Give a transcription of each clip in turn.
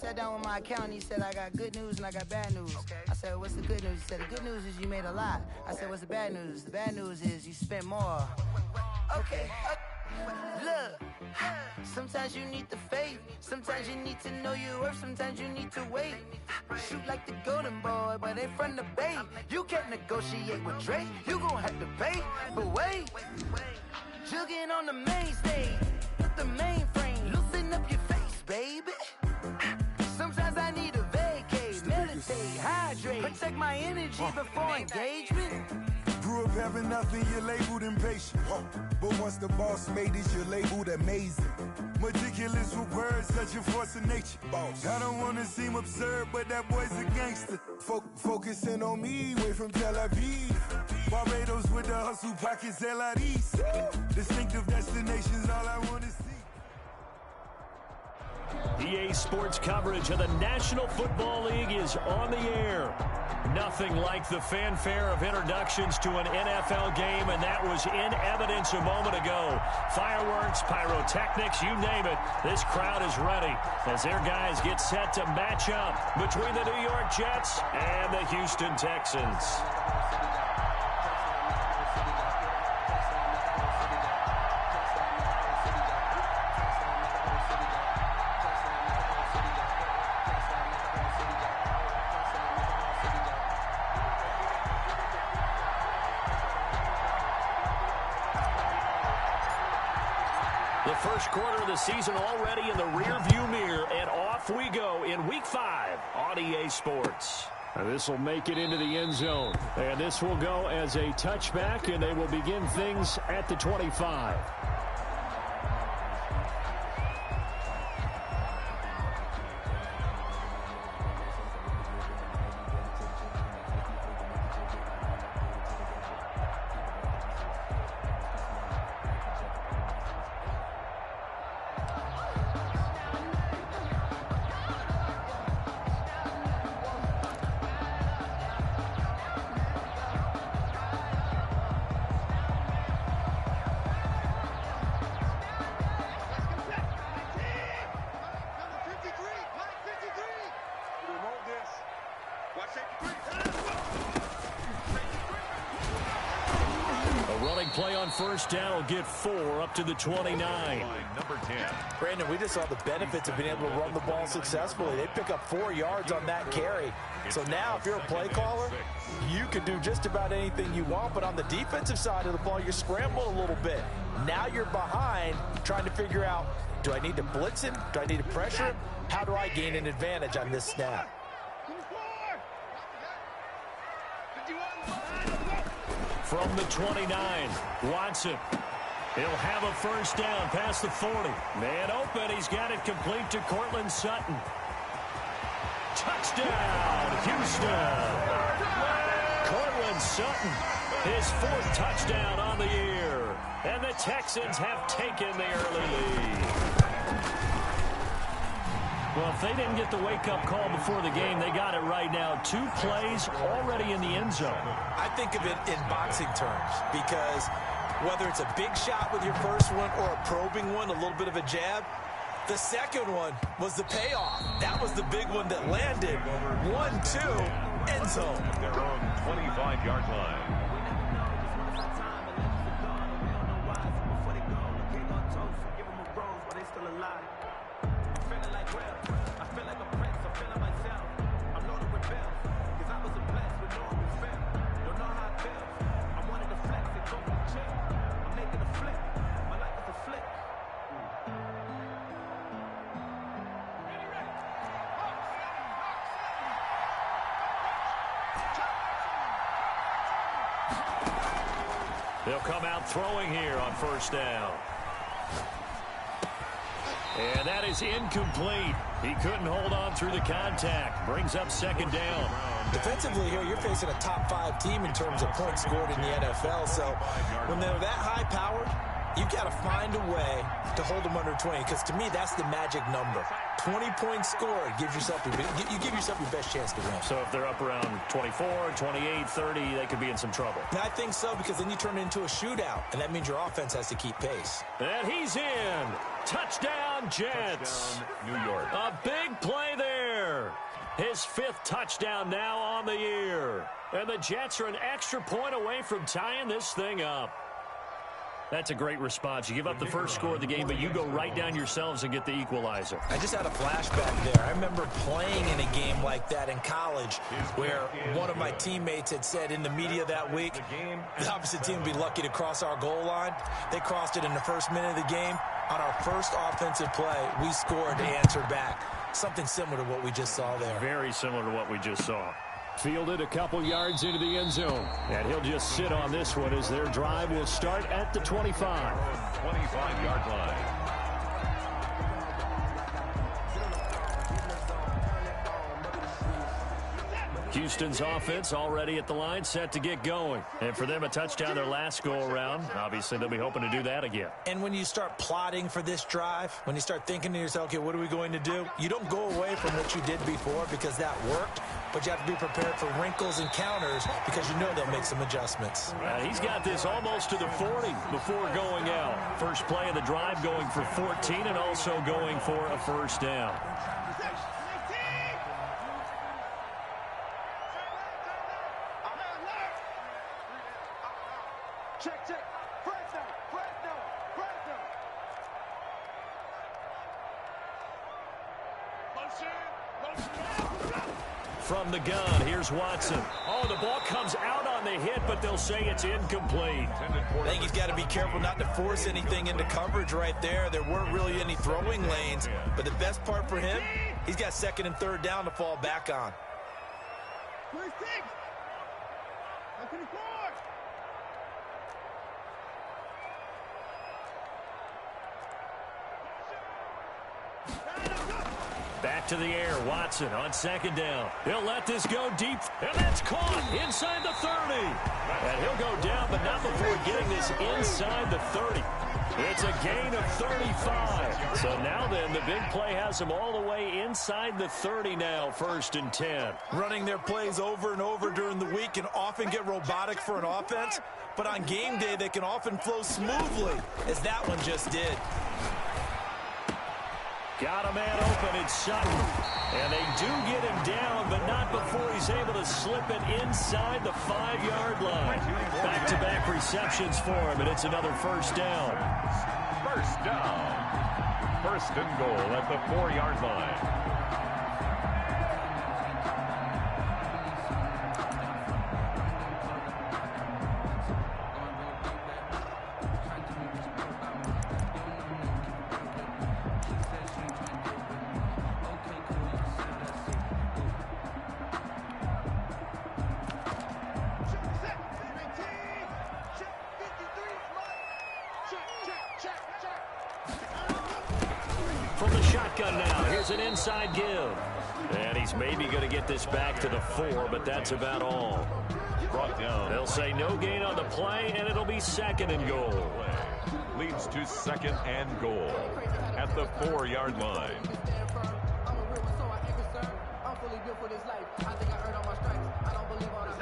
sat down with my accountant. He said, I got good news and I got bad news. I said, what's the good news? He said, the good news is you made a lot. I said, what's the bad news? The bad news is you spent more. Okay. Look, sometimes you need the faith. Sometimes you need to know your worth. Sometimes you need to wait. Shoot like the golden boy, but ain't from the bay. You can't negotiate with Drake. You gon' have to pay. But wait, jugging on the main stage. Put the mainframe, loosen up your face, baby. Sometimes I need a vacate, meditate, hydrate, protect my energy before engagement. Grew up having nothing, you're labeled impatient. But once the boss made it, you're labeled amazing. Meticulous with words, such a force of nature. I don't wanna seem absurd, but that boy's a gangster. Focusing on me, way from Tel Aviv. Barbados with the hustle pockets, LIDs. Distinctive destinations, all I wanna see. EA Sports coverage of the National Football League is on the air. Nothing like the fanfare of introductions to an NFL game, and that was in evidence a moment ago. Fireworks, pyrotechnics, you name it. This crowd is ready as their guys get set to match up between the New York Jets and the Houston Texans. The first quarter of the season already in the rearview mirror, and off we go in Week 5 on EA Sports. This will make it into the end zone, and this will go as a touchback, and they will begin things at the 25. Play on first down will get 4 up to the 29. Number 10. Brandon, we just saw the benefits of being able to run the ball successfully. They pick up 4 yards on that carry. So now if you're a play caller, you can do just about anything you want. But on the defensive side of the ball, you scramble a little bit. Now you're behind trying to figure out, do I need to blitz him? Do I need to pressure him? How do I gain an advantage on this snap? From the 29, Watson. He'll have a first down past the 40. Man open. He's got it complete to Cortland Sutton. Touchdown, Houston. Cortland Sutton, his 4th touchdown on the year. And the Texans have taken the early lead. Well, if they didn't get the wake-up call before the game, they got it right now. 2 plays already in the end zone. I think of it in boxing terms because whether it's a big shot with your first one or a probing one, a little bit of a jab, the second one was the payoff. That was the big one that landed. 1-2, end zone. Their own 25-yard line. They'll come out throwing here on first down. And that is incomplete. He couldn't hold on through the contact. Brings up second down. Defensively here, you're facing a top 5 team in terms of points scored in the NFL. So when they're that high-powered, you've got to find a way to hold them under 20. Because to me, that's the magic number. 20 points scored gives yourself you give yourself your best chance to win. So if they're up around 24, 28, 30, they could be in some trouble. And I think so, because then you turn it into a shootout, and that means your offense has to keep pace. And he's in. Touchdown, Jets. Touchdown, New York. A big play there. there. His 5th touchdown now on the year. And the Jets are an extra point away from tying this thing up. That's a great response. You give up the first score of the game, but you go right down yourselves and get the equalizer. I just had a flashback there. I remember playing in a game like that in college where one of my teammates had said in the media that week, the opposite team would be lucky to cross our goal line. They crossed it in the first minute of the game. On our first offensive play, we scored to answer back. Something similar to what we just saw there. Very similar to what we just saw. Fielded a couple yards into the end zone. And he'll just sit on this one as their drive will start at the 25. 25-yard line. Houston's offense already at the line, set to get going. And for them, a touchdown their last go-around. Obviously, they'll be hoping to do that again. And when you start plotting for this drive, when you start thinking to yourself, okay, what are we going to do? You don't go away from what you did before because that worked, but you have to be prepared for wrinkles and counters because you know they'll make some adjustments. He's got this almost to the 40 before going out. First play of the drive going for 14 and also going for a first down. From the gun, here's Watson. Oh, the ball comes out on the hit, but they'll say it's incomplete. I think he's got to be careful not to force anything into coverage right there. There weren't really any throwing lanes, but the best part for him, he's got 2nd and 3rd down to fall back on. Back to the air, Watson on 2nd down. He'll let this go deep, and that's caught inside the 30. And he'll go down, but not before getting this inside the 30. It's a gain of 35. So now then, the big play has him all the way inside the 30 now, 1st and 10. Running their plays over and over during the week can often get robotic for an offense, but on game day, they can often flow smoothly, as that one just did. Got a man open, it's Sutton. And they do get him down, but not before he's able to slip it inside the 5-yard line. Back-to-back receptions for him, and it's another first down. First down. 1st and goal at the 4-yard line. From the shotgun now, here's an inside give. And he's maybe going to get this back to the 4, but that's about all. Brought down. They'll say no gain on the play, and it'll be 2nd and goal. Leads to 2nd and goal at the 4-yard line.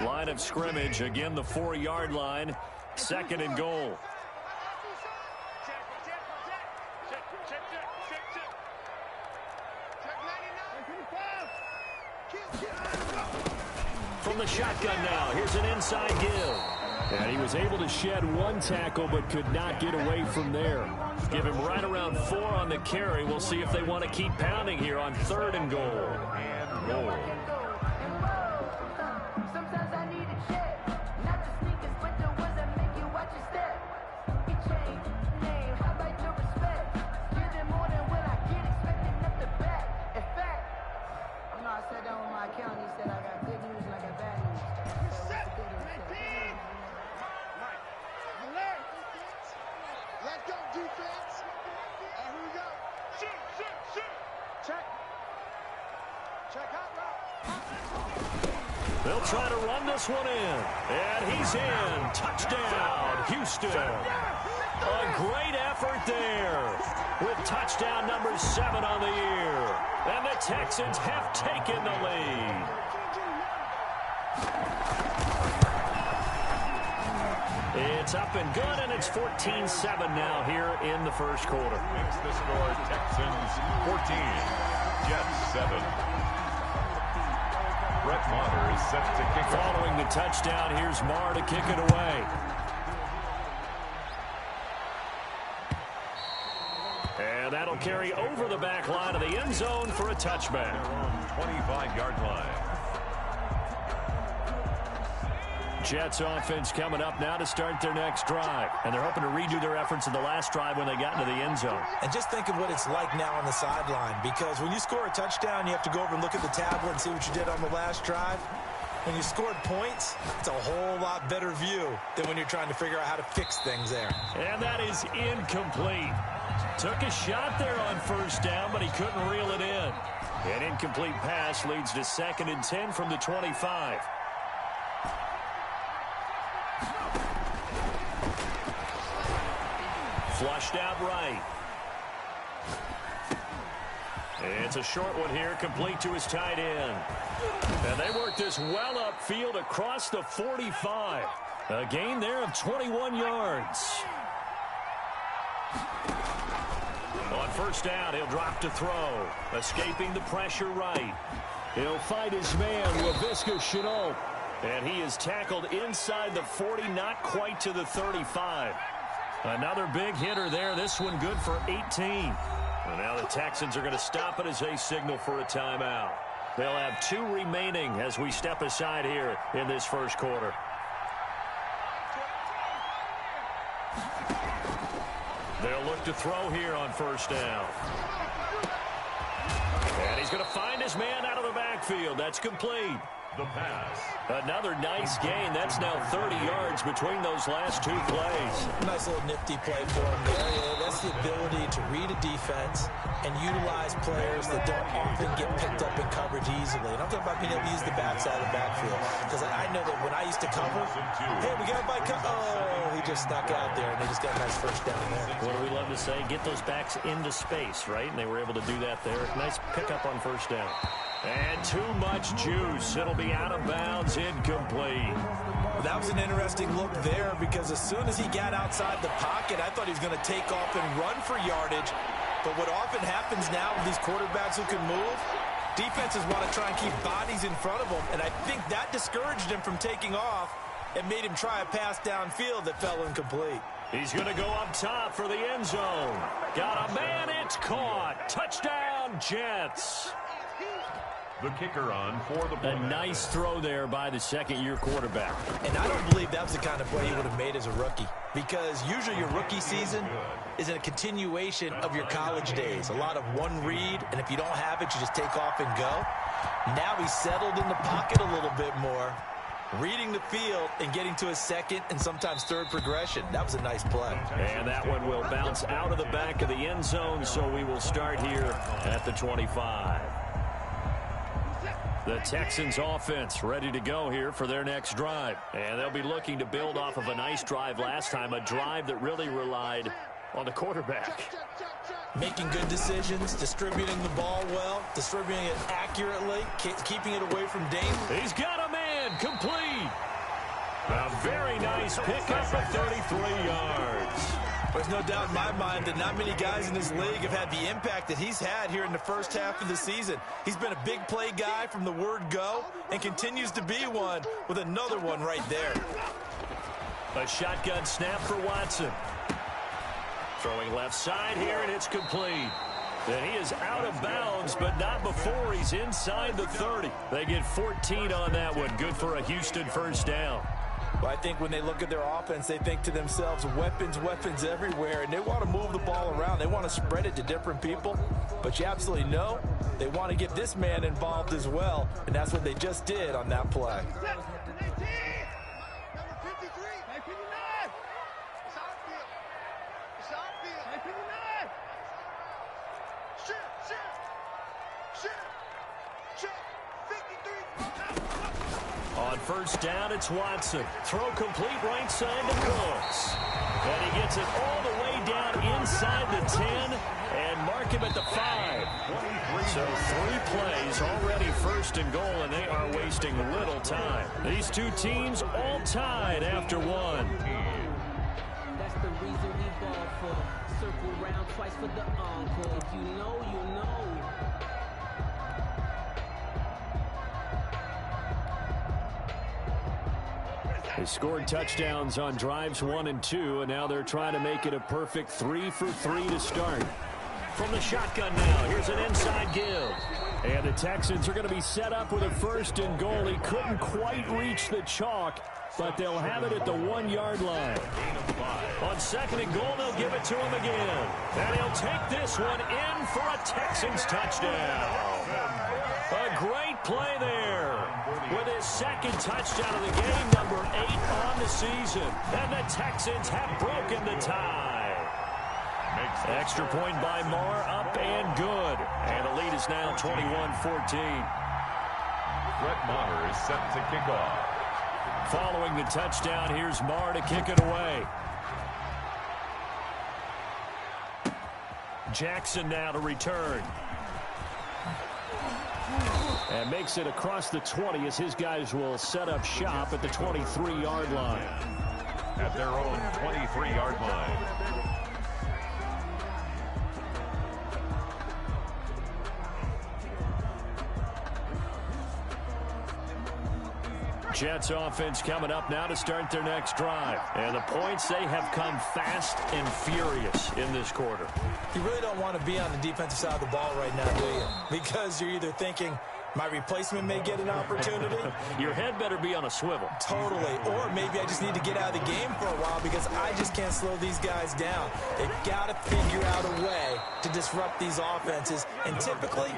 Line of scrimmage, again the 4-yard line, 2nd and goal. From the shotgun now, here's an inside give. And he was able to shed 1 tackle, but could not get away from there. Give him right around 4 on the carry. We'll see if they want to keep pounding here on 3rd and goal. And goal. They'll try to run this one in. And he's in. Touchdown, Houston. A great effort there with touchdown number 7 on the year. And the Texans have taken the lead. It's up and good, and it's 14-7 now here in the first quarter. Makes the score Texans 14, Jets 7. Brett Maher is set to kick off. Following the touchdown, here's Maher to kick it away. And that'll carry over the back line of the end zone for a touchback. They're on 25-yard line. Jets offense coming up now to start their next drive. And they're hoping to redo their efforts in the last drive when they got into the end zone. And just think of what it's like now on the sideline, because when you score a touchdown, you have to go over and look at the tablet and see what you did on the last drive. When you scored points, it's a whole lot better view than when you're trying to figure out how to fix things there. And that is incomplete. Took a shot there on first down, but he couldn't reel it in. An incomplete pass leads to 2nd and 10 from the 25. Flushed out right. It's a short one here, complete to his tight end. And they work this well upfield across the 45. A gain there of 21 yards. On first down, he'll drop to throw. Escaping the pressure right. He'll fight his man, Laviska Shenault. And he is tackled inside the 40, not quite to the 35. Another big hitter there. This one good for 18. And now the Texans are going to stop it as they signal for a timeout. They'll have 2 remaining as we step aside here in this first quarter. They'll look to throw here on first down. And he's going to find his man out of the backfield. That's complete. The pass. Another nice gain. That's now 30 yards between those last 2 plays. Nice little nifty play for him there. That's the ability to read a defense and utilize players that don't often get picked up in coverage easily. And I'm talking about being able to use the backside of the backfield. Because I know that when I used to cover, hey, we got by oh, he just snuck out there, and they just got a nice first down there. What do we love to say? Get those backs into space, right? And they were able to do that there. Nice pickup on first down. And too much juice. It'll be out of bounds, incomplete. Well, that was an interesting look there, because as soon as he got outside the pocket, I thought he was going to take off and run for yardage. But what often happens now with these quarterbacks who can move, defenses want to try and keep bodies in front of them, and I think that discouraged him from taking off and made him try a pass downfield that fell incomplete. He's going to go up top for the end zone. Got a man, it's caught. Touchdown, Jets. The kicker on for the A nice throw there by the second-year quarterback. And I don't believe that was the kind of play he would have made as a rookie, because usually your rookie season is a continuation of your college days. A lot of one read, and if you don't have it, you just take off and go. Now he's settled in the pocket a little bit more, reading the field and getting to his second and sometimes third progression. That was a nice play. And that one will bounce out of the back of the end zone, so we will start here at the 25. The Texans offense ready to go here for their next drive. And they'll be looking to build off of a nice drive last time, a drive that really relied on the quarterback. Making good decisions, distributing the ball well, distributing it accurately, keeping it away from danger. He's got a man, complete. A very nice pickup of 33 yards. There's no doubt in my mind that not many guys in this league have had the impact that he's had here in the first half of the season. He's been a big play guy from the word go and continues to be one with another one right there. A shotgun snap for Watson. Throwing left side here, and it's complete. And he is out of bounds, but not before he's inside the 30. They get 14 on that one. Good for a Houston first down. Well, I think when they look at their offense, they think to themselves, weapons, weapons everywhere, and they want to move the ball around. They want to spread it to different people, but you absolutely know they want to get this man involved as well, and that's what they just did on that play. On first down, it's Watson. Throw complete right side to Cooks. And he gets it all the way down inside the 10 and mark him at the 5. So 3 plays already first and goal, and they are wasting little time. These two teams all tied after 1. That's the reason we ball for. Circle round twice for the encore. If you know, you know. scored touchdowns on drives 1 and 2, and now they're trying to make it a perfect 3 for 3 to start. From the shotgun now, here's an inside give. And the Texans are going to be set up with a 1st and goal. He couldn't quite reach the chalk, but they'll have it at the 1-yard line. On 2nd and goal, they'll give it to him again. And he'll take this one in for a Texans touchdown. A great play there with his 2nd touchdown of the game, number 8 on the season. And the Texans have broken the tie. Extra point by Marr, up and good. And the lead is now 21-14. Brett Maher is set to kick off. Following the touchdown, here's Marr to kick it away. Jackson now to return. And makes it across the 20 as his guys will set up shop at the 23-yard line. At their own 23-yard line. Jets offense coming up now to start their next drive. And the points, they have come fast and furious in this quarter. You really don't want to be on the defensive side of the ball right now, do you? Because you're either thinking, my replacement may get an opportunity. Your head better be on a swivel. Totally. Or maybe I just need to get out of the game for a while because I just can't slow these guys down. They've got to figure out a way to disrupt these offenses. And typically,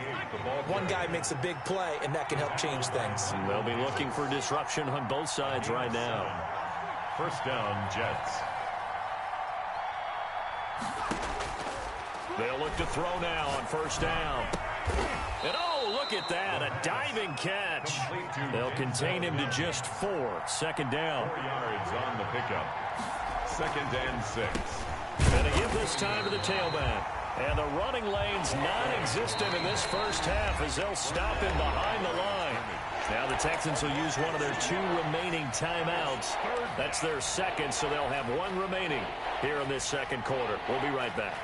one guy makes a big play, and that can help change things. And they'll be looking for disruption on both sides right now. 1st down, Jets. They'll look to throw now on 1st down. And oh, look at that, a diving catch. They'll contain him to just 4. 2nd down. 4 yards on the pickup. 2nd and 6. And to give this time to the tailback. And the running lane's non-existent in this first half as they'll stop him behind the line. Now the Texans will use one of their 2 remaining timeouts. That's their 2nd, so they'll have 1 remaining here in this 2nd quarter. We'll be right back.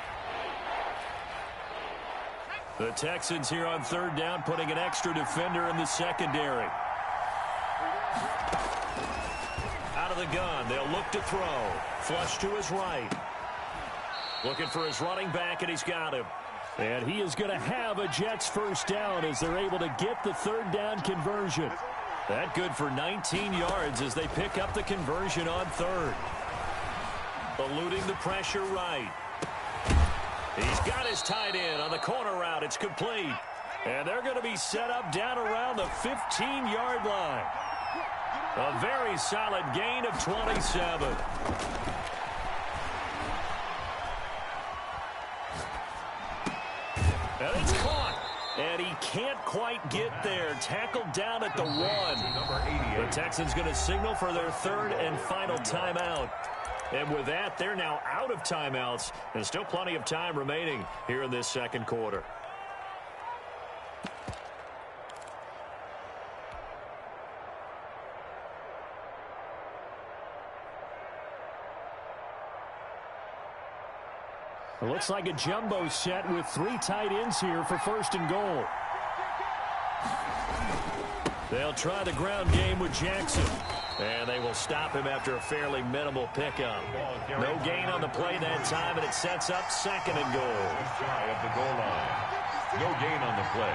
The Texans here on 3rd down, putting an extra defender in the secondary. Out of the gun, they'll look to throw. Flush to his right. Looking for his running back, and he's got him. And he is going to have a Jets 1st down as they're able to get the 3rd down conversion. That good for 19 yards as they pick up the conversion on 3rd. Eluding the pressure right. He's got his tight end on the corner route. It's complete. And they're going to be set up down around the 15-yard line. A very solid gain of 27. And it's caught. And he can't quite get there. Tackled down at the 1. The Texans going to signal for their 3rd and final timeout. And with that, they're now out of timeouts. And still plenty of time remaining here in this 2nd quarter. It looks like a jumbo set with 3 tight ends here for 1st and goal. They'll try the ground game with Jackson. And they will stop him after a fairly minimal pickup. No gain on the play that time, and it sets up 2nd and goal. Shy of the goal line. No gain on the play.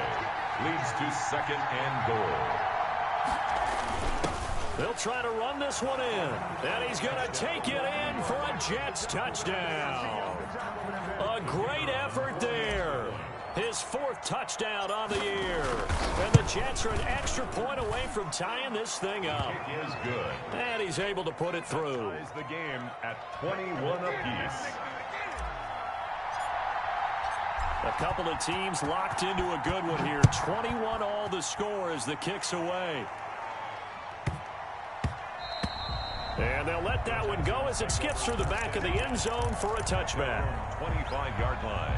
Leads to 2nd and goal. They'll try to run this one in. And he's going to take it in for a Jets touchdown. A great effort there. His 4th touchdown on the year. And the Jets are an extra point away from tying this thing up. It is good. And he's able to put it through. Ties the game at 21 apiece. A couple of teams locked into a good one here. 21 all the score as the kick's away. And they'll let that one go as it skips through the back of the end zone for a touchback. 25-yard line.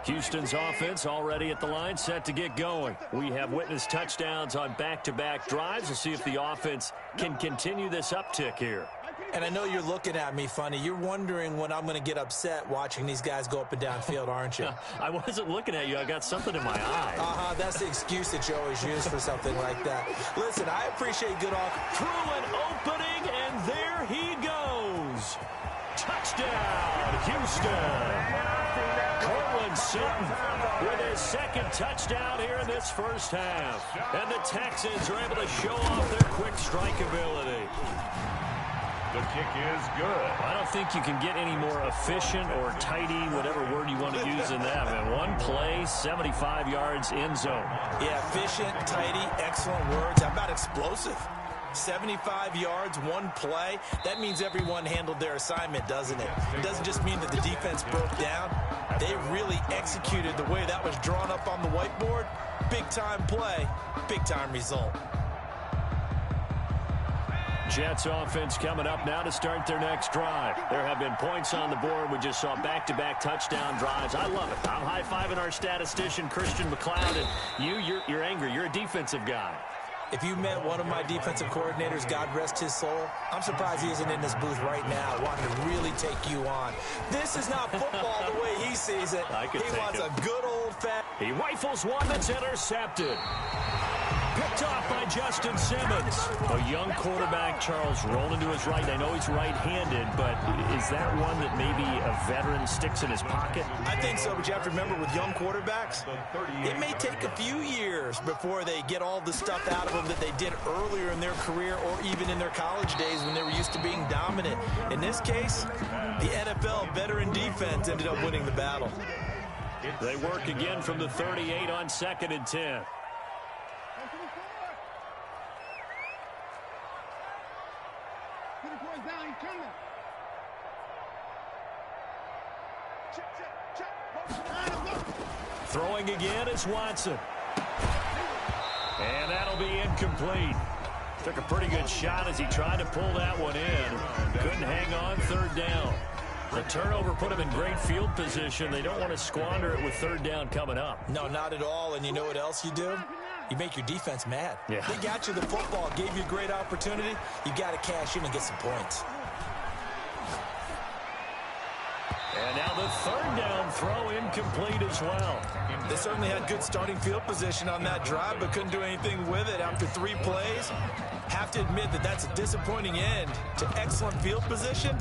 Houston's offense already at the line, set to get going. We have witnessed touchdowns on back-to-back drives. We'll see if the offense can continue this uptick here. And I know you're looking at me funny. You're wondering when I'm going to get upset watching these guys go up and down field, aren't you? I wasn't looking at you. I got something in my eye. That's the excuse that you always use for something like that. Listen, I appreciate good offense. Through an opening, and there he goes. Touchdown, Houston. Cortland Sutton with his second touchdown here in this first half. And the Texans are able to show off their quick strike ability. The kick is good. I don't think you can get any more efficient or tidy, whatever word you want to use in that. Man, one play, 75 yards in zone. Yeah, efficient, tidy, excellent words. How about explosive? 75 yards, one play. That means everyone handled their assignment, doesn't it? It doesn't just mean that the defense broke down. They really executed the way that was drawn up on the whiteboard. Big-time play, big-time result. Jets offense coming up now to start their next drive. There have been points on the board. We just saw back-to-back touchdown drives. I love it. I'm high-fiving our statistician, Christian McLeod, and you're angry. You're a defensive guy. If you met one of my defensive coordinators, God rest his soul, I'm surprised he isn't in this booth right now wanting to really take you on. This is not football the way he sees it. He wants a good old fat. He rifles one that's intercepted. Picked off by Justin Simmons. A young quarterback, Charles, rolling to his right. I know he's right-handed, but is that one that maybe a veteran sticks in his pocket? I think so, but you have to remember with young quarterbacks, it may take a few years before they get all the stuff out of them that they did earlier in their career or even in their college days when they were used to being dominant. In this case, the NFL veteran defense ended up winning the battle. They work again from the 38 on 2nd and 10. Throwing again is Watson. And that'll be incomplete. Took a pretty good shot as he tried to pull that one in. Couldn't hang on, 3rd down. The turnover put him in great field position. They don't want to squander it with 3rd down coming up. No, not at all. And you know what else you do? You make your defense mad. Yeah. They got you the football, gave you a great opportunity. You got to cash in and get some points. And now the 3rd down throw incomplete as well. They certainly had good starting field position on that drive, but couldn't do anything with it after 3 plays. Have to admit that that's a disappointing end to excellent field position.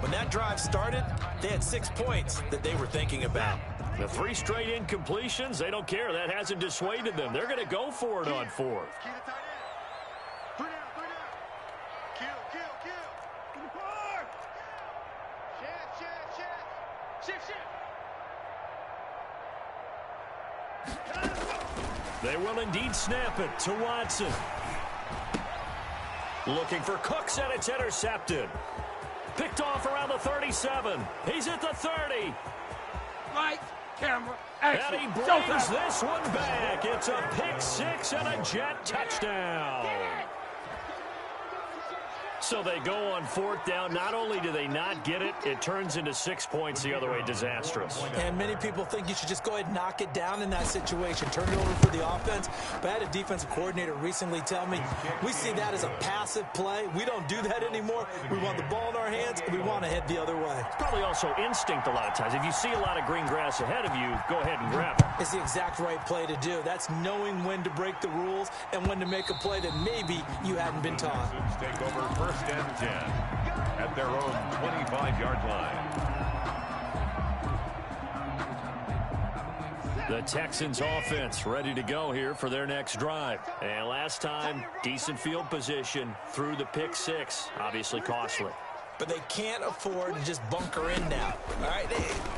When that drive started, they had 6 points that they were thinking about. The 3 straight incompletions, they don't care. That hasn't dissuaded them. They're going to go for it on 4th. They will indeed snap it to Watson. Looking for Cooks, and it's intercepted. Picked off around the 37. He's at the 30. Right, camera, action. And he brings this one back. It's a pick 6 and a Jet touchdown. So they go on 4th down. Not only do they not get it, it turns into 6 points the other way. Disastrous. And many people think you should just go ahead and knock it down in that situation. Turn it over for the offense. But I had a defensive coordinator recently tell me, we see that as a passive play. We don't do that anymore. We want the ball in our hands, and we want to head the other way. It's probably also instinct a lot of times. If you see a lot of green grass ahead of you, go ahead and grab it. It's the exact right play to do. That's knowing when to break the rules and when to make a play that maybe you hadn't been taught. Take over 1st and 10 at their own 25-yard line. The Texans offense ready to go here for their next drive. And last time, decent field position through the pick 6. Obviously costly. But they can't afford to just bunker in now. All right,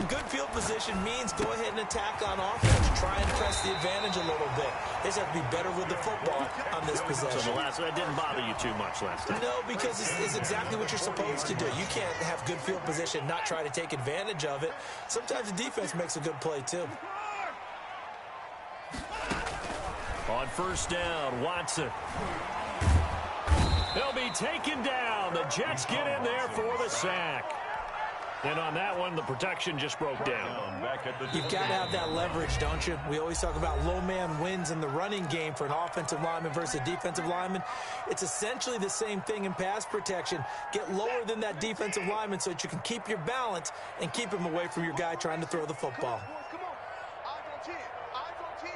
good field position means go ahead and attack on offense. Try and press the advantage a little bit. They just have to be better with the football on this possession. So that didn't bother you too much last time? No, because it's exactly what you're supposed to do. You can't have good field position, not try to take advantage of it. Sometimes the defense makes a good play, too. On 1st down, Watson. They'll be taken down. The Jets get in there for the sack. And on that one, the protection just broke down. You've got to have that leverage, don't you? We always talk about low man wins in the running game for an offensive lineman versus a defensive lineman. It's essentially the same thing in pass protection. Get lower than that defensive lineman so that you can keep your balance and keep him away from your guy trying to throw the football. Come on. Eyes on 10. Eyes on 10.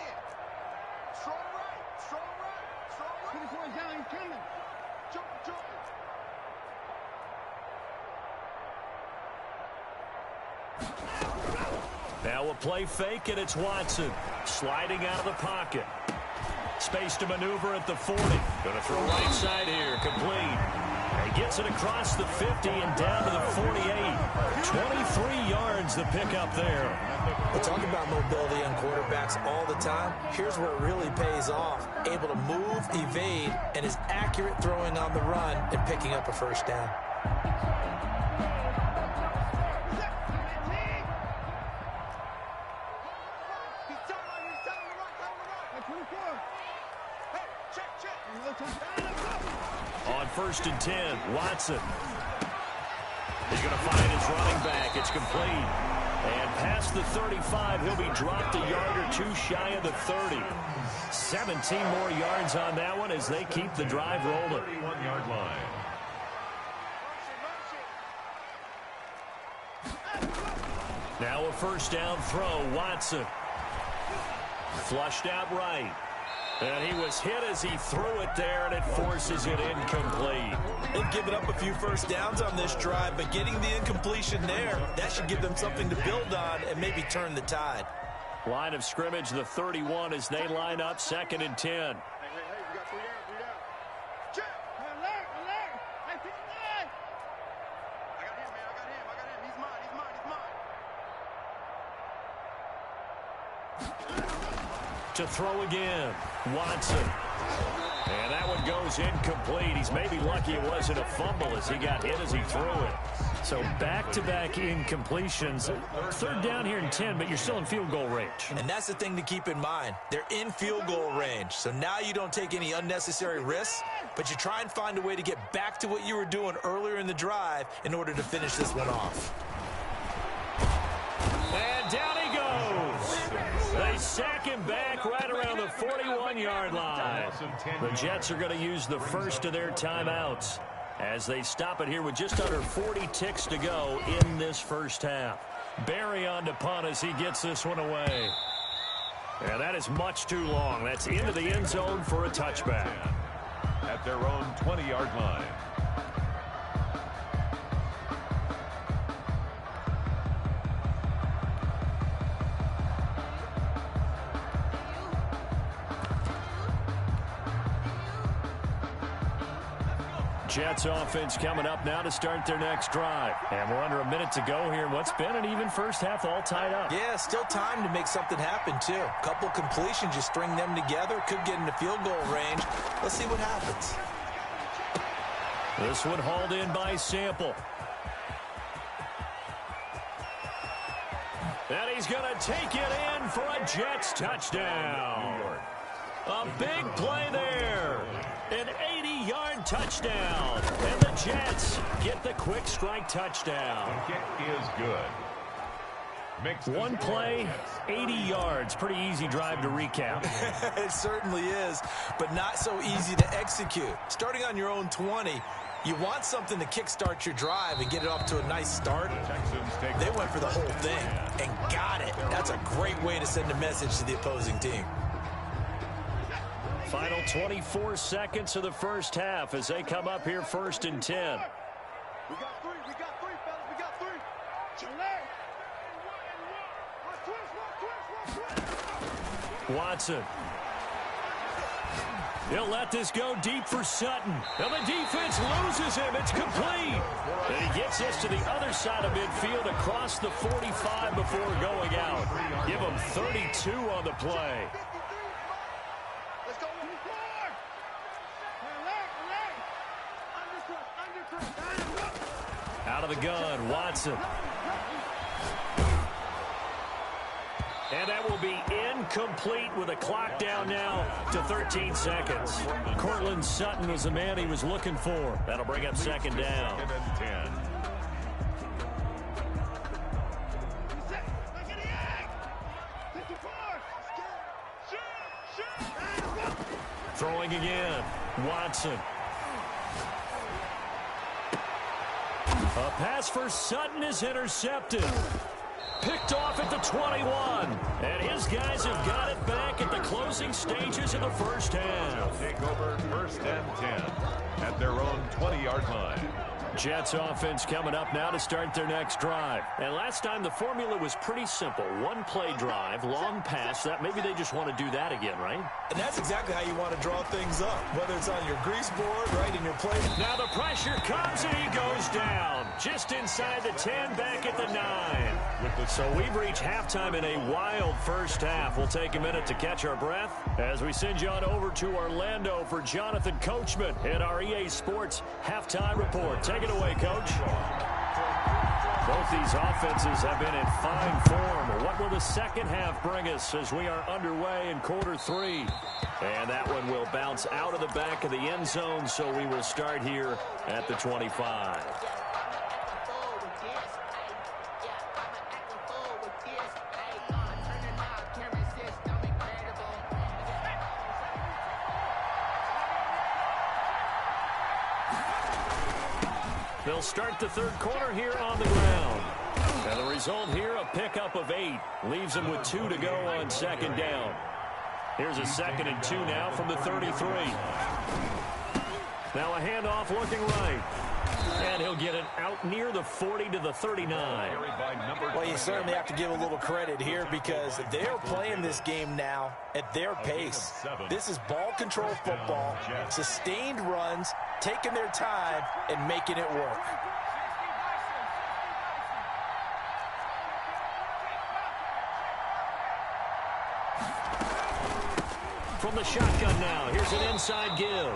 Strong right. Strong right. Strong right. 24 down. He's coming. Jump. Now a play fake, and it's Watson sliding out of the pocket. Space to maneuver at the 40. Going to throw right side here, complete. He gets it across the 50 and down to the 48. 23 yards the pickup there. We talk about mobility on quarterbacks all the time. Here's where it really pays off. Able to move, evade, and is accurate throwing on the run and picking up a first down. On 1st and 10, Watson. He's going to find his running back. It's complete. And past the 35, he'll be dropped a yard or two shy of the 30. 17 more yards on that one as they keep the drive rolling. 31-yard line. Now a first down throw, Watson. Flushed out right. And he was hit as he threw it there, and it forces it incomplete. They've given up a few first downs on this drive, but getting the incompletion there, that should give them something to build on and maybe turn the tide. Line of scrimmage, the 31, as they line up 2nd and 10. Hey, we got 3 down. Check. Alert. I see the line. I got him, man. I got him. He's mine. To throw again, Watson. And that one goes incomplete. He's maybe lucky it wasn't a fumble as he got hit as he threw it. So back-to-back incompletions. 3rd down here and 10, but you're still in field goal range. And that's the thing to keep in mind. They're in field goal range. So now you don't take any unnecessary risks, but you try and find a way to get back to what you were doing earlier in the drive in order to finish this one off. And down he goes. They sack him back right around the 41-yard line. The Jets are going to use the first of their timeouts as they stop it here with just under 40 ticks to go in this first half. Barry on to punt as he gets this one away. And that is much too long. That's into the end zone for a touchback. At their own 20-yard line. Jets offense coming up now to start their next drive. And we're under a minute to go here. What's been an even first half all tied up. Yeah, still time to make something happen, too. A couple completions, you string them together, could get into field goal range. Let's see what happens. This one hauled in by Sample. And he's going to take it in for a Jets touchdown. A big play there. An 80-yard touchdown. And the Jets get the quick strike touchdown. The kick is good. One play, 80 yards. Pretty easy drive to recap. It certainly is, but not so easy to execute. Starting on your own 20, you want something to kickstart your drive and get it off to a nice start. They went for the whole thing and got it. That's a great way to send a message to the opposing team. Final 24 seconds of the first half as they come up here 1st and 10. We got three, fellas. We got three. Watson. He'll let this go deep for Sutton. And the defense loses him. It's complete. And he gets this to the other side of midfield across the 45 before going out. Give him 32 on the play. Out of the gun, Watson. And that will be incomplete with a clock down now to 13 seconds. Cortland Sutton was the man he was looking for. That'll bring up 2nd down. 2nd and 10. Throwing again. Watson. A pass for Sutton is intercepted. Picked off at the 21. And his guys have got it back at the closing stages of the first half. They'll take over 1st and 10 at their own 20-yard line. Jets offense coming up now to start their next drive. And last time the formula was pretty simple. One play drive, long pass. That maybe they just want to do that again, right? And that's exactly how you want to draw things up, whether it's on your grease board, right in your play. Now the pressure comes and he goes down. Just inside the 10, back at the 9. So we've reached halftime in a wild first half. We'll take a minute to catch our breath as we send you on over to Orlando for Jonathan Coachman in our EA Sports Halftime Report. Take it away, Coach. Both these offenses have been in fine form. What will the second half bring us as we are underway in quarter 3? And that one will bounce out of the back of the end zone, so we will start here at the 25. They'll start the third quarter here on the ground. And the result here, a pickup of 8. Leaves them with 2 to go on second down. Here's a 2nd and 2 now from the 33. Now a handoff looking right. And he'll get it out near the 40 to the 39. Well, you certainly have to give a little credit here because they're playing this game now at their pace. This is ball control football, sustained runs, taking their time, and making it work. From the shotgun now, here's an inside give.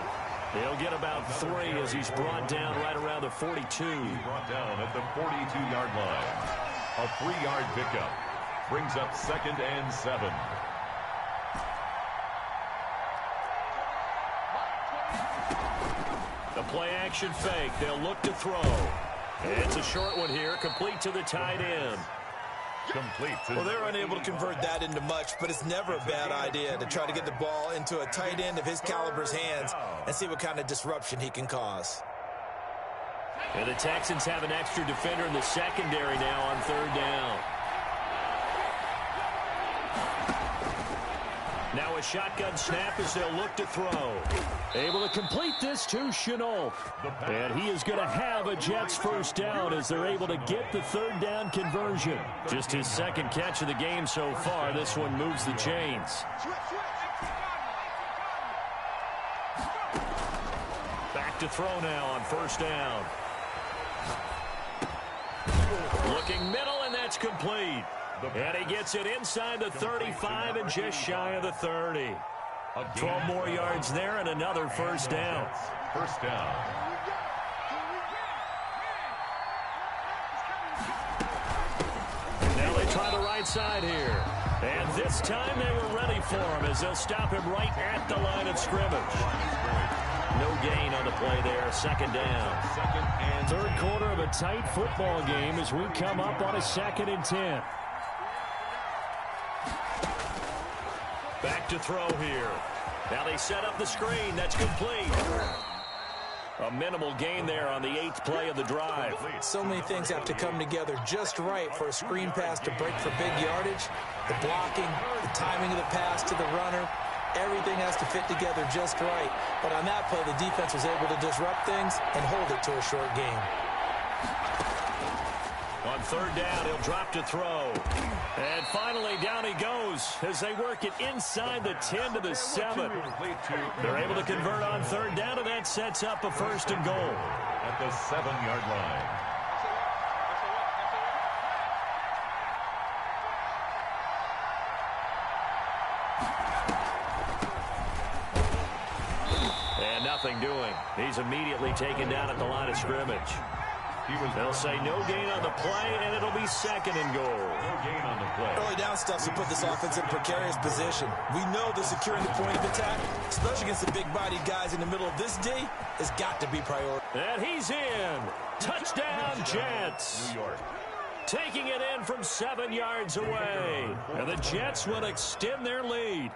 He'll get about 3 as he's brought down right around the 42. Brought down at the 42-yard line. A 3-yard pickup brings up 2nd and 7. The play action fake. They'll look to throw. It's a short one here, complete to the tight end. Well, they're unable to convert that into much, but it's never a bad idea to try to get the ball into a tight end of his caliber's hands and see what kind of disruption he can cause. And the Texans have an extra defender in the secondary now on 3rd down. Now a shotgun snap as they'll look to throw. Able to complete this to Chenault. And he is going to have a Jets first down as they're able to get the 3rd down conversion. Just his 2nd catch of the game so far. This one moves the chains. Back to throw now on 1st down. Looking middle, and that's complete. And he gets it inside the 35 and just shy of the 30. 12 more yards there and another first down. First down. Now they try the right side here. And this time they were ready for him as they'll stop him right at the line of scrimmage. No gain on the play there. 2nd down. 3rd quarter of a tight football game as we come up on a 2nd and 10. Back to throw here. Now they set up the screen. That's complete. A minimal gain there on the 8th play of the drive. So many things have to come together just right for a screen pass to break for big yardage. The blocking, the timing of the pass to the runner, everything has to fit together just right. But on that play, the defense was able to disrupt things and hold it to a short game. On 3rd down, he'll drop to throw. And finally, down he goes as they work it inside the 10 to the 7. They're able to convert on 3rd down, and that sets up a 1st and goal. At the 7-yard line. And nothing doing. He's immediately taken down at the line of scrimmage. They'll say no gain on the play, and it'll be 2nd and goal. No gain on the play. Early down stuff to put this offense in a precarious position. We know that securing the point of attack, especially against the big-bodied guys in the middle of this D, has got to be priority. And he's in. Touchdown, Jets. New York. Taking it in from 7 yards away. And the Jets will extend their lead.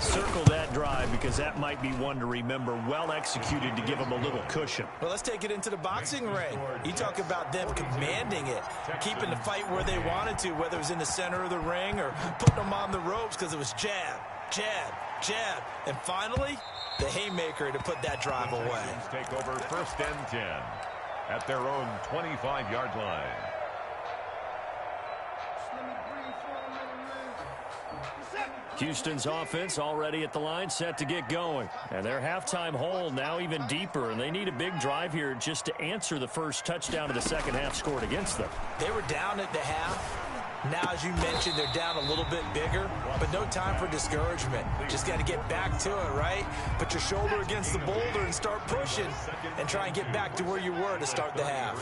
Circle that drive because that might be one to remember. Well executed to give them a little cushion. Well, let's take it into the boxing ring. You talk about them commanding it, keeping the fight where they wanted to, whether it was in the center of the ring or putting them on the ropes because it was jab, jab, jab. And finally, the haymaker to put that drive away. Take over 1st and 10 at their own 25-yard line. Houston's offense already at the line, set to get going. And their halftime hole now even deeper, and they need a big drive here just to answer the first touchdown of the second half scored against them. They were down at the half. Now, as you mentioned, they're down a little bit bigger, but no time for discouragement. Just got to get back to it, right? Put your shoulder against the boulder and start pushing and try and get back to where you were to start the half.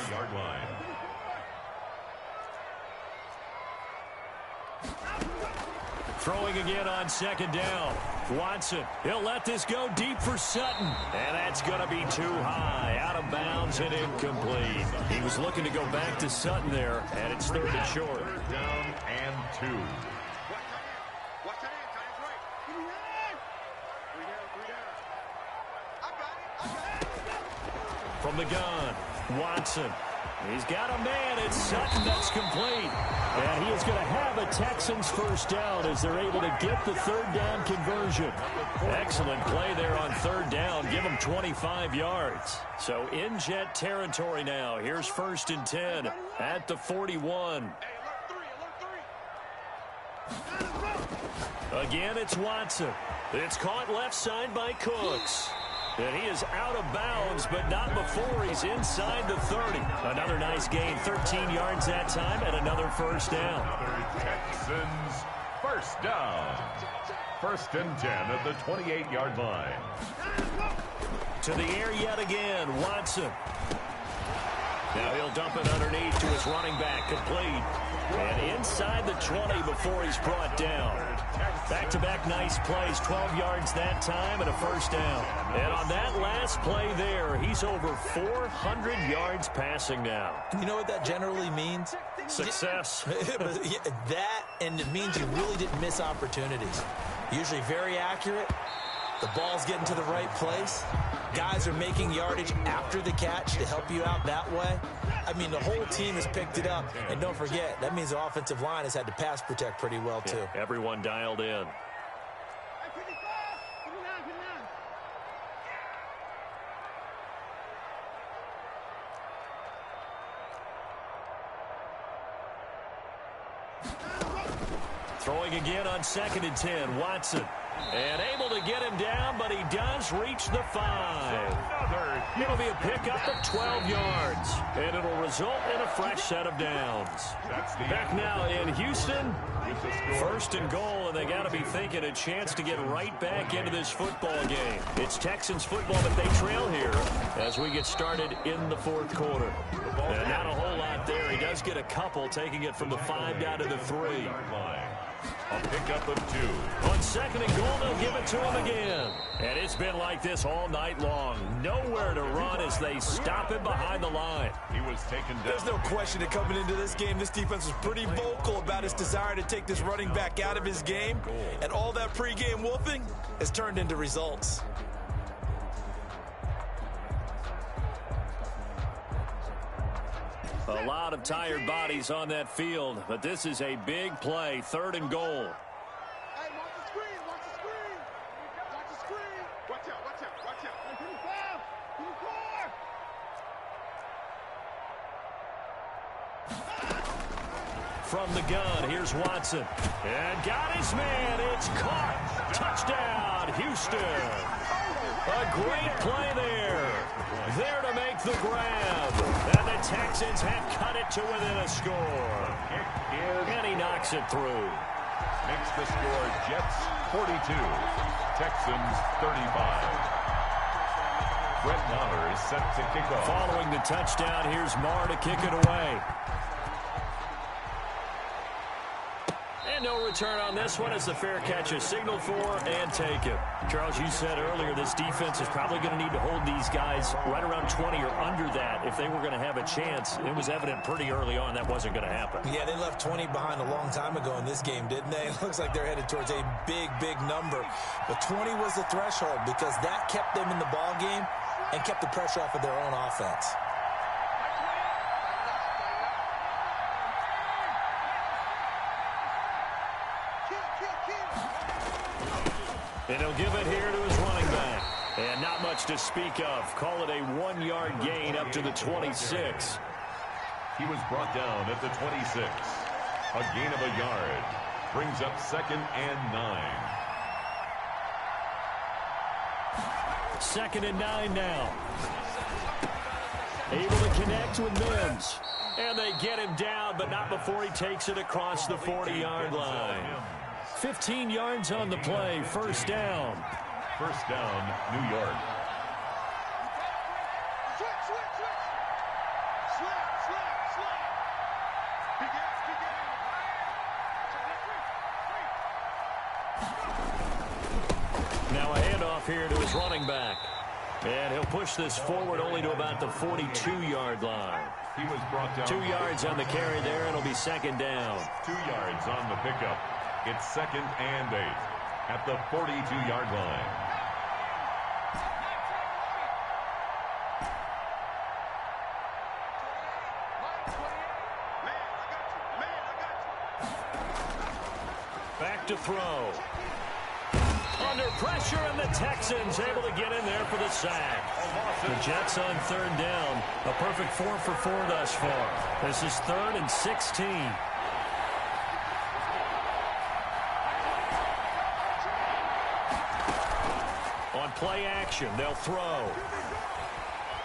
Throwing again on 2nd down. Watson, he'll let this go deep for Sutton. And that's going to be too high. Out of bounds and incomplete. He was looking to go back to Sutton there, and it's 3rd and short. Down and 2. From the gun, Watson. He's got a man. It's Sutton that's complete. And he is going to have a Texans first down as they're able to get the 3rd down conversion. Excellent play there on 3rd down. Give them 25 yards. So in Jet territory now. Here's 1st and 10 at the 41. Again, it's Watson. It's caught left side by Cooks. And he is out of bounds, but not before he's inside the 30. Another nice gain, 13 yards that time, and another first down. Texans first down. 1st and 10 at the 28-yard line. To the air yet again, Watson. Now he'll dump it underneath to his running back, complete. And inside the 20 before he's brought down. Back-to-back nice plays, 12 yards that time and a first down. And on that last play there, he's over 400 yards passing now. You know what that generally means? Success. That, and it means you really didn't miss opportunities. Usually very accurate. The ball's getting to the right place. Guys are making yardage after the catch to help you out that way. I mean, the whole team has picked it up. And don't forget, that means the offensive line has had to pass protect pretty well, too. Yeah, everyone dialed in. Throwing again on 2nd and 10, Watson. And able to get him down, but he does reach the 5. It'll be a pickup of 12 yards, and it'll result in a fresh set of downs. Back now in Houston, 1st and goal, and they got to be thinking a chance to get right back into this football game. It's Texans football, but they trail here as we get started in the 4th quarter. And not a whole lot there. He does get a couple, taking it from the 5 down to the 3. A pickup of 2. On 2nd and goal, they'll give it to him again. And it's been like this all night long. Nowhere to run as they stop him behind the line. He was taken down. There's no question that coming into this game, this defense was pretty vocal about its desire to take this running back out of his game. And all that pregame wolfing has turned into results. A lot of tired bodies on that field, but this is a big play, 3rd and goal. Hey, watch the screen, watch the screen. Watch the screen. Watch out, watch out, watch out. Hey, 25, 24. From the gun, here's Watson. And got his man. It's caught. Touchdown, Houston. A great play there. There to make the grab. And the Texans have cut it to within a score. And he knocks it through. Makes the score Jets 42, Texans 35. Brett Maher is set to kick off. Following the touchdown, here's Maher to kick it away. And no return on this one as the fair catch is signaled for and taken. Charles, you said earlier this defense is probably going to need to hold these guys right around 20 or under that if they were going to have a chance. It was evident pretty early on that wasn't going to happen. Yeah, they left 20 behind a long time ago in this game, didn't they? It looks like they're headed towards a big, big number. But 20 was the threshold because that kept them in the ball game and kept the pressure off of their own offense. And he'll give it here to his running back. And not much to speak of. Call it a 1-yard gain up to the 26. He was brought down at the 26. A gain of a yard. Brings up 2nd and 9. 2nd and 9 now. Able to connect with Mims. And they get him down, but not before he takes it across the 40-yard line. 15 yards on the play, first down. First down, New York. Now a handoff here to his running back. And he'll push this forward only to about the 42-yard line. He was brought down 2 yards on the carry there, and it'll be second down. 2 yards on the pickup. It's 2nd and 8 at the 42-yard line. Back to throw. Under pressure, and the Texans able to get in there for the sack. The Jets on 3rd down. A perfect 4 for 4 thus far. This is 3rd and 16. On play action, they'll throw.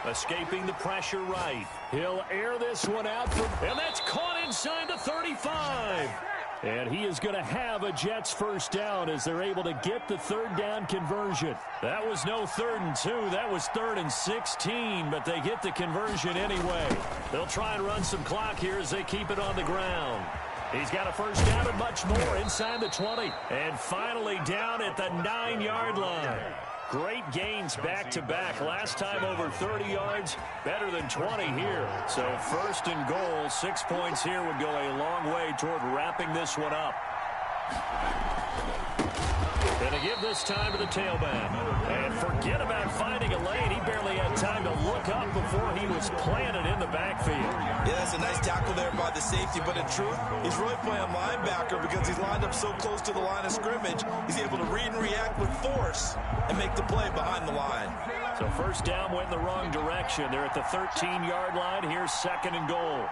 Escaping the pressure right. He'll air this one out, and that's caught inside the 35. And he is going to have a Jets first down as they're able to get the 3rd down conversion. That was no 3rd and 2. That was 3rd and 16, but they get the conversion anyway. They'll try and run some clock here as they keep it on the ground. He's got a first down and much more inside the 20. And finally down at the 9-yard line. Great gains back-to-back. Last time over 30 yards, better than 20 here. So 1st and goal, 6 points here would go a long way toward wrapping this one up. Going to give this time to the tailback. And forget about finding a lane. He barely had time to look up before he was planted in the backfield. Yeah, that's a nice tackle there by the safety, but in truth, he's really playing linebacker because he's lined up so close to the line of scrimmage. He's able to read and react with force and make the play behind the line. So first down went in the wrong direction. They're at the 13-yard line. Here's 2nd and goal.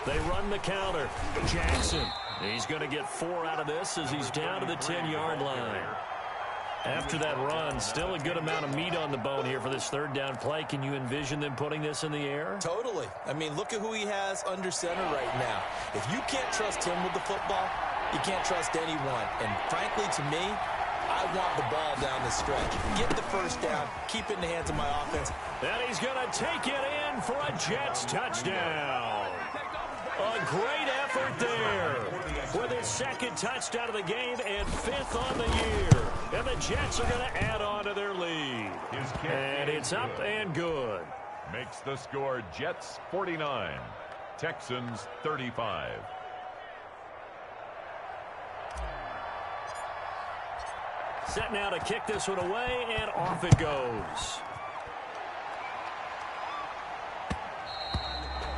They run the counter. Jackson. He's going to get 4 out of this as he's down to the 10-yard line. After that run, still a good amount of meat on the bone here for this 3rd down play. Can you envision them putting this in the air? Totally. I mean, look at who he has under center right now. If you can't trust him with the football, you can't trust anyone. And frankly, to me, I want the ball down the stretch. Get the first down, keep it in the hands of my offense. And he's going to take it in for a Jets touchdown. A great effort there with his 2nd touchdown of the game and 5th on the year. And the Jets are going to add on to their lead. And it's up and good. Makes the score Jets 49, Texans 35. Set now to kick this one away, and off it goes.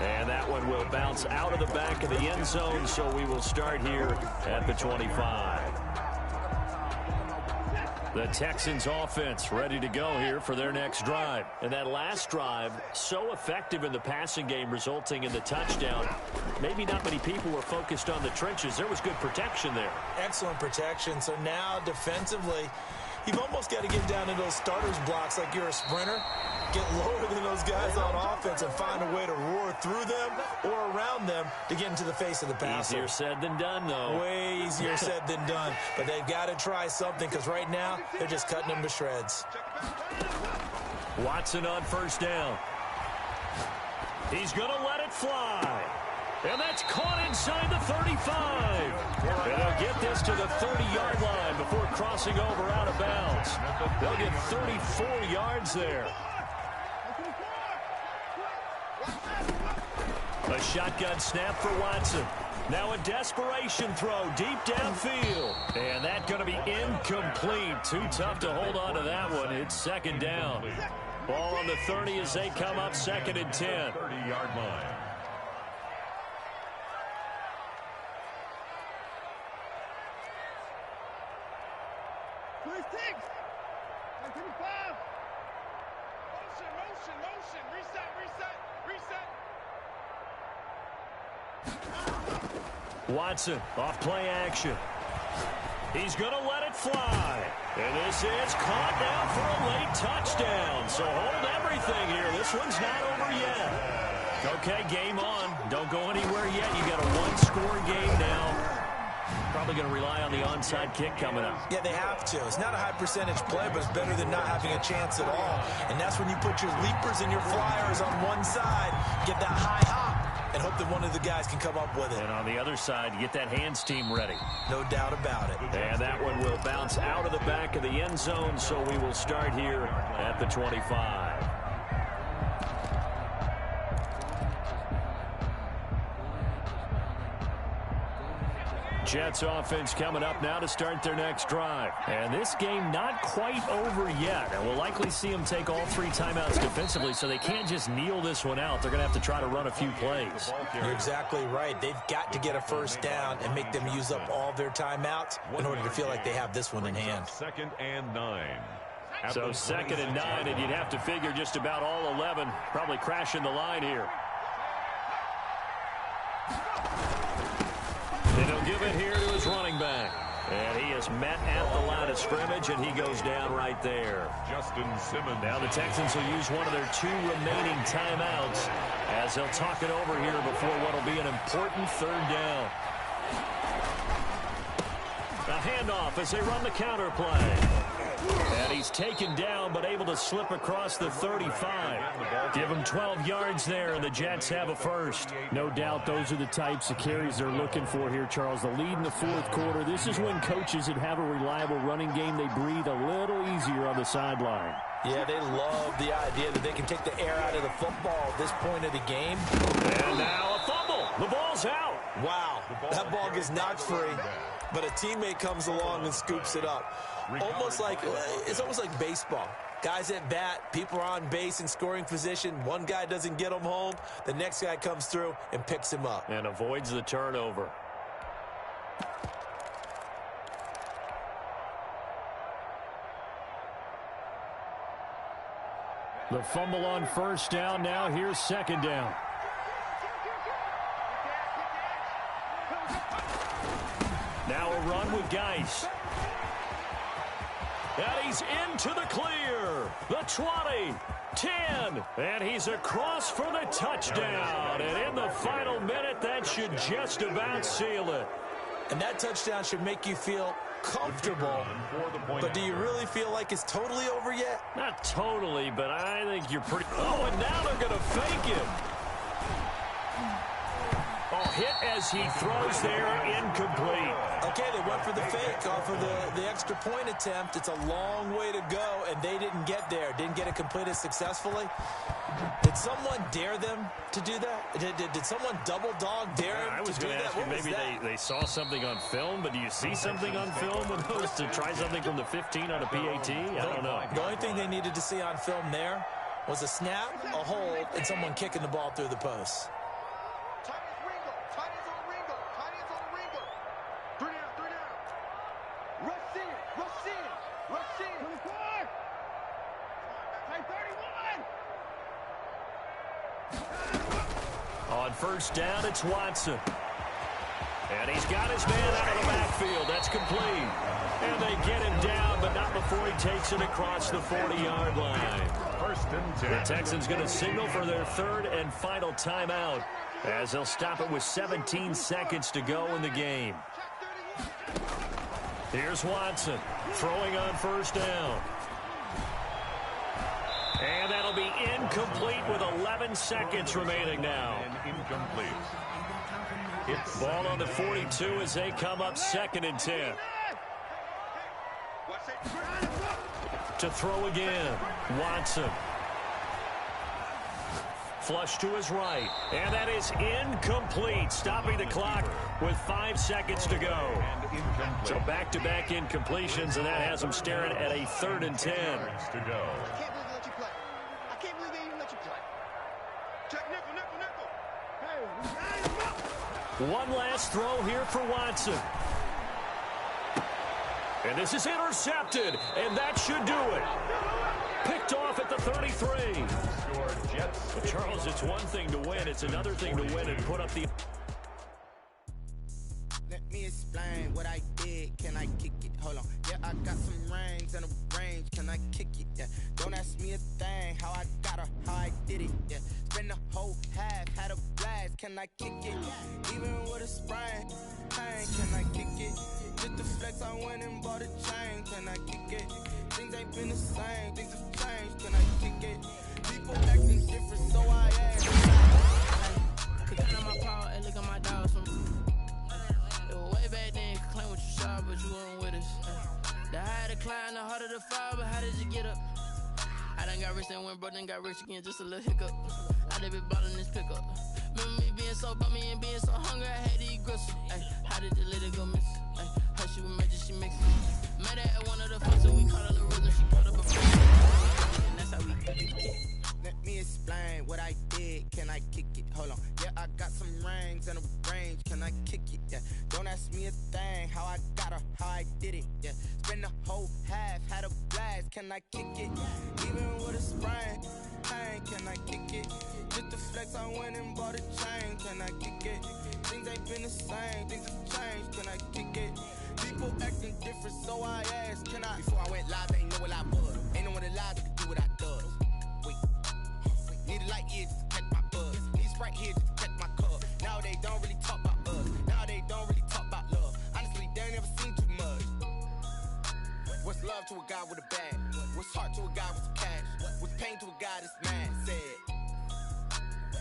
And that one will bounce out of the back of the end zone, so we will start here at the 25. The Texans offense ready to go here for their next drive. And that last drive, so effective in the passing game, resulting in the touchdown. Maybe not many people were focused on the trenches. There was good protection there. Excellent protection. So now defensively, you've almost got to get down to those starters blocks like you're a sprinter. Get lower than those guys on offense and find a way to roar through them or around them to get into the face of the passer. Easier said than done, though. Way easier said than done. But they've got to try something because right now they're just cutting them to shreds. Watson on first down. He's going to let it fly. And that's caught inside the 35. And they'll get this to the 30-yard line before crossing over out of bounds. They'll get 34 yards there. A shotgun snap for Watson. Now a desperation throw deep downfield. And that's going to be incomplete. Too tough to hold on to that one. It's second down. Ball on the 30 as they come up 2nd and 10. 30-yard line. Motion. Reset. Watson off play action. He's going to let it fly. And this is caught down for a late touchdown. So hold everything here. This one's not over yet. Okay, game on. Don't go anywhere yet. You got a one-score game now. Probably going to rely on the onside kick coming up. Yeah, they have to. It's not a high percentage play, but it's better than not having a chance at all. And that's when you put your leapers and your flyers on one side, get that high hop, and hope that one of the guys can come up with it. And on the other side, you get that hands team ready. No doubt about it. And that one will bounce out of the back of the end zone, so we will start here at the 25. Jets offense coming up now to start their next drive. And this game not quite over yet. And we'll likely see them take all 3 timeouts defensively, so they can't just kneel this one out. They're going to have to try to run a few plays. You're exactly right. They've got to get a first down and make them use up all their timeouts in order to feel like they have this one in hand. 2nd and 9. So 2nd and 9, and you'd have to figure just about all 11 probably crashing the line here. And he'll give it here to his running back. And he is met at the line of scrimmage, and he goes down right there. Justin Simmons. Now the Texans will use one of their 2 remaining timeouts as they'll talk it over here before what will be an important 3rd down. A handoff as they run the counter play. And he's taken down, but able to slip across the 35. Give him 12 yards there, and the Jets have a first. No doubt those are the types of carries they're looking for here, Charles. The lead in the 4th quarter. This is when coaches that have a reliable running game, they breathe a little easier on the sideline. Yeah, they love the idea that they can take the air out of the football at this point of the game. And now a fumble. The ball's out. Wow, that ball gets knocked free, but a teammate comes along and scoops it up. It's almost like baseball. Guys at bat, people are on base in scoring position. One guy doesn't get him home. The next guy comes through and picks him up. And avoids the turnover. The fumble on first down. Now here's 2nd down. Now a run with Geis. And he's into the clear. The 20, 10, and he's across for the touchdown. And in the final minute, that should just about seal it. And that touchdown should make you feel comfortable. But do you really feel like it's totally over yet? Not totally, but I think you're pretty... Oh, and now they're going to fake him. Oh, hit as he throws there, incomplete. Okay, they went for the fake off of the extra point attempt. It's a long way to go, and they didn't get there. Didn't get it completed successfully. Did someone dare them to do that? Did someone double dog dare them I was going to ask you, maybe they saw something on film, but do you see something on film with those to try something from the 15 on a PAT? I don't know. The only thing they needed to see on film there was a snap, a hold, and someone kicking the ball through the post. On first down, it's Watson. And he's got his man out of the backfield. That's complete. And they get him down, but not before he takes it across the 40-yard line. 1st and 10. The Texans going to signal for their 3rd and final timeout as they'll stop it with 17 seconds to go in the game. Here's Watson throwing on first down. And that'll to be incomplete with 11 seconds remaining now. And incomplete. It's Ball on the 42 as they come up 2nd and 10. To throw again, Watson. Flush to his right, and that is incomplete, stopping the clock with 5 seconds to go. So back-to-back incompletions, and that has them staring at a 3rd and 10. To go. I can't believe they let you play. I can't believe they even let you play. Check nickel, nickel, nickel. Hey, One last throw here for Watson. And this is intercepted, and that should do it. Picked off at the 33. But Charles, it's one thing to win. It's another thing to win and put up the... Let me explain what I did. Can I kick it? Hold on. Yeah, I got some rings and a range. Can I kick it? Yeah. Don't ask me a thing. How I got her, how I did it. Yeah. Spend the whole half, had a blast. Can I kick it? Even with a sprain, pain. Can I kick it? Just the flex, I went and bought a chain. Can I kick it? Things ain't been the same. Things have changed. Can I kick it? People acting different, so I ask. Could count on my power and look at my dogs from. It was way back then, could claim what you saw, but you weren't with us. The higher the climb, the harder the fall, but how did you get up? I done got rich and went broke, then got rich again, just a little hiccup. I done been ballin' this pickup. Remember me being so bummy and being so hungry, I had to eat gristle. How did the lady go miss? How she was magic, she mixed it. Met her at one of the funks, and we caught her the rhythm, she caught up a friend. And that's how we kick it. Let me explain what I did. Can I kick it? Hold on. Yeah, I got some rings and a range. Can I kick it? Yeah. Don't ask me a thing. How I got her, how I did it. Yeah. Spend the whole half, had a blast. Can I kick it? Even with a sprain, pain. Can I kick it? Just the flex, I went and bought a chain. Can I kick it? Things ain't been the same. Things have changed. Can I kick it? People acting different, so I asked. Can I? Before I went live, ain't know what I was. Ain't no one alive that could do what I does. Need a light here just to catch my buzz. Need Sprite here just to catch my cup. Now they don't really talk about us. Now they don't really talk about love. Honestly, they ain't never seen too much. What's love to a guy with a bag? What's heart to a guy with some cash? What's pain to a guy that's mad? Said.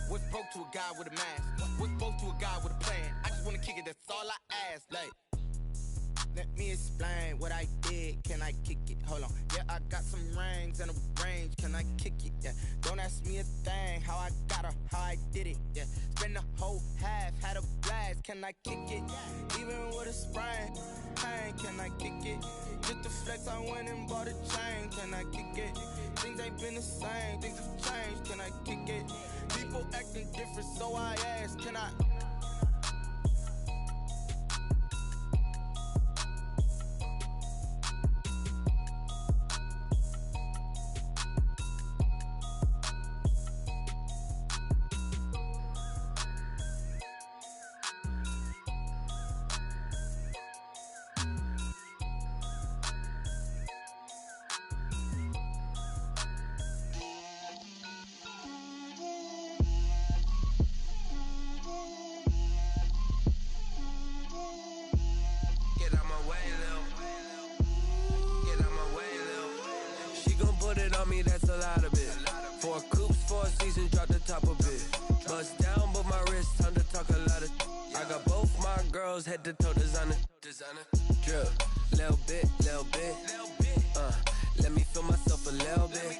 What's broke to a guy with a mask? What's both to a guy with a plan? I just wanna kick it, that's all I ask. Like, let me explain what I did. Can I kick it? Hold on. Yeah, I got some rings and a range. Can I kick it? Yeah. Don't ask me a thing. How I got her, how I did it. Yeah. Spend the whole half, had a blast. Can I kick it? Even with a sprain, pain. Can I kick it? Just the flex, I went and bought a chain. Can I kick it? Things ain't been the same. Things have changed. Can I kick it? People acting different, so I ask. Can I? That's a lot of it. 4 coops, 4 seasons, drop the top of it. Bust down, but my wrist, time to talk a lot of. I got both my girls head to toe designer. Drip, little bit, little bit. Let me feel myself a little bit.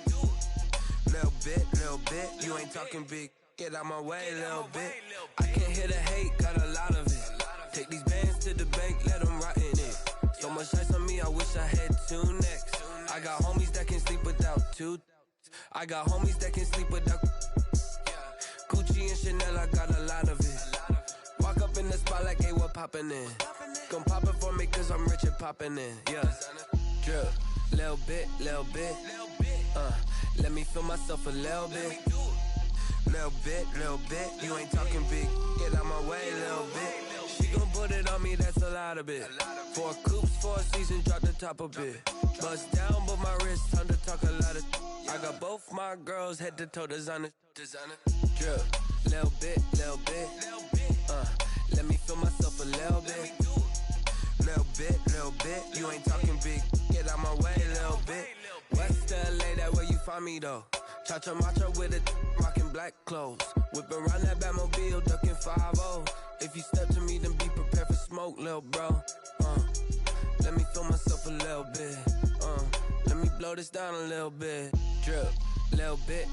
Little bit, little bit. You ain't talking big. Get out my way, little bit. I can't hear the hate, got a lot of it. Take these bands to the bank, let them rot in it. So much ice on me, I wish I had 2 necks. I got homies that can sleep without 2. I got homies that can sleep without Gucci and Chanel, I got a lot of it. Walk up in the spot like, hey, what poppin' in? Gon' pop it for me cause I'm rich and poppin' in. Yeah, drip, little bit, little bit. Let me feel myself a little bit. Little bit, little bit. You ain't talking big, get out my way, little bit. She gon' put it on me, that's a lot of it. 4 coops, 4 seasons, drop the top of it. Bust down, but my wrist, time to talk a lot of. I got both my girls head to toe designer. Drip, little bit, little bit. Let me feel myself a little bit. Little bit, you ain't talking big. Get out my way, little bit. West LA, that where you find me though. Cha-cha matcha with a rockin' black clothes. Whip around that Batmobile, ducking 5-0. If you step to me, then be prepared for smoke, little bro. Let me feel myself a little bit. Let me blow this down a little bit. Drip, little bit.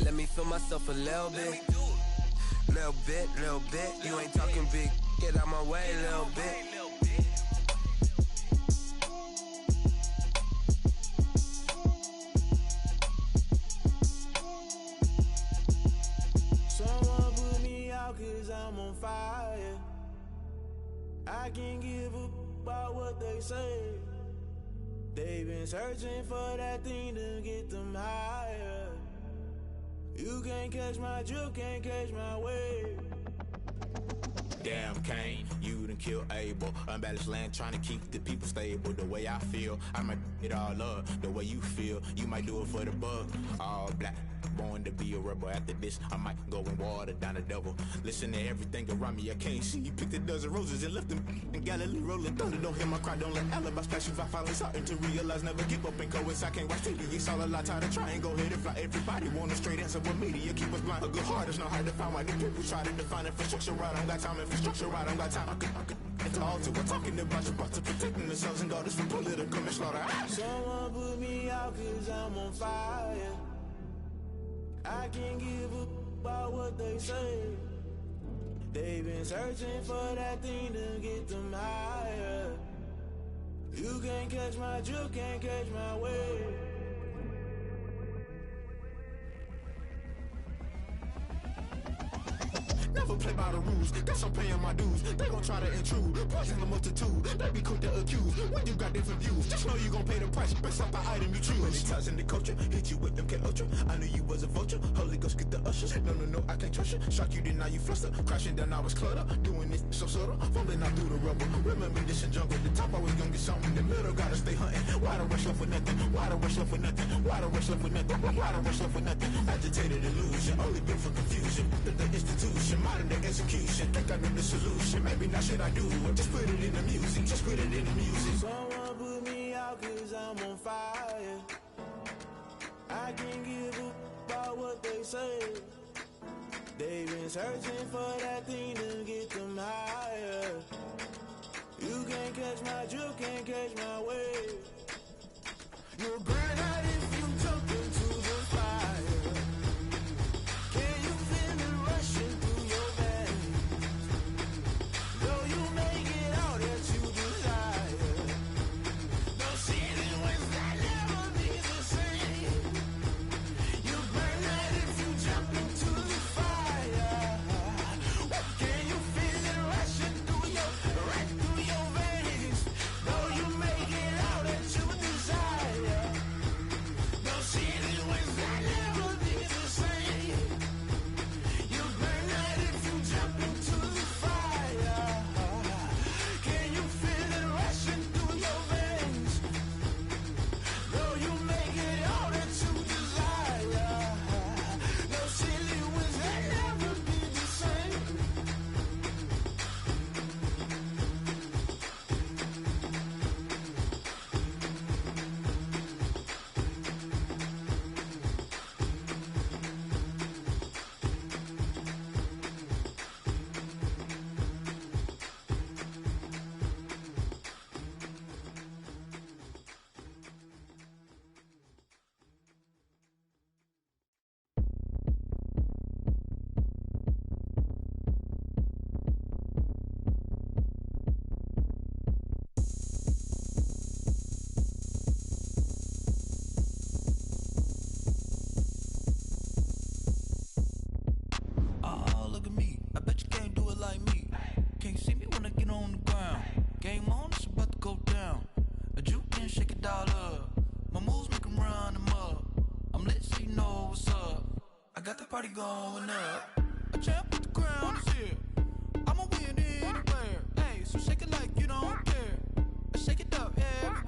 Let me feel myself a little bit. Little bit. You ain't talking big. Get out my way, little bit. Someone put me out 'cause I'm on fire. I can't give a about what they say. They've been searching for that thing to get them higher. You can't catch my drift, can't catch my wave. Damn, Kane, you done killed Abel. Unbalanced land, trying to keep the people stable. The way I feel, I might it all up. The way you feel, you might do it for the bug. All black, born to be a rebel. After this, I might go and water down the devil. Listen to everything around me, I can't see. Picked a dozen roses and left them in Galilee rolling thunder. Don't hear my cry, don't let alibis flash. If I finally starting to realize, never give up and go inside. Can't watch TV, it's all a lot. Tired of trying, go ahead and fly. Everybody want a straight answer, but media keep us blind. A good heart is not hard to find. Why the people try to define infrastructure right? I don't got time, infrastructure right, I don't got time. I could it's all to we're talking about your to protecting the sons and daughters from political manslaughter. Someone put me out 'cause I'm on fire. I can't give a about what they say. They've been searching for that thing to get them higher. You can't catch my drift, can't catch my wave. Never play by the rules, guess I'm paying my dues. They gon' try to intrude, poison the multitude. They be quick to accuse, when you got different views. Just know you gon' pay the price, based off the item you choose. When it ties in the culture, hit you with MK Ultra. I knew you was a vulture, Holy Ghost get the ushers. No, I can't trust you. Shock you, then now you fluster. Crashing down, I was clutter. Doing this so subtle, fumbling out through the rubble. Remember this in jungle, the top always gonna get something. In the middle, gotta stay hunting. Why the rush left with nothing? Why the rush left with nothing? Why the rush left with nothing? Why the rush left with nothing? Agitated illusion, only built for confusion. The institution, modern day execution. Think I know the solution. Maybe not should I do it? Just put it in the music. Just put it in the music. Someone put me out 'cause I'm on fire. I can't give a about what they say. They've been searching for that thing to get them higher. You can't catch my drift, can't catch my wave. You'll burn out if you jump into the fire. Can you feel it rushing through your veins? Though you make it out that you desire. No ceiling wins that never be the same. You burn out if you jump into the fire. Can you feel it rushing through right through your veins? Though you make it out that you desire. No ceiling wins that never be the same. You burn out if you jump into the fire. Can you feel it rushing through your veins? Though you make it all that you desire. No silly wins that never be the same. Oh, look at me. I bet you can't do it like me. Can't see me when I get on the ground. Game on, it's about to go down. A juke and shake it all up. My moves make 'em run them up. I'm lit so you know what's up. I got the party going up. A champ with the crown is here. I'ma win anywhere. Hey, so shake it like you don't care. Shake it up everywhere.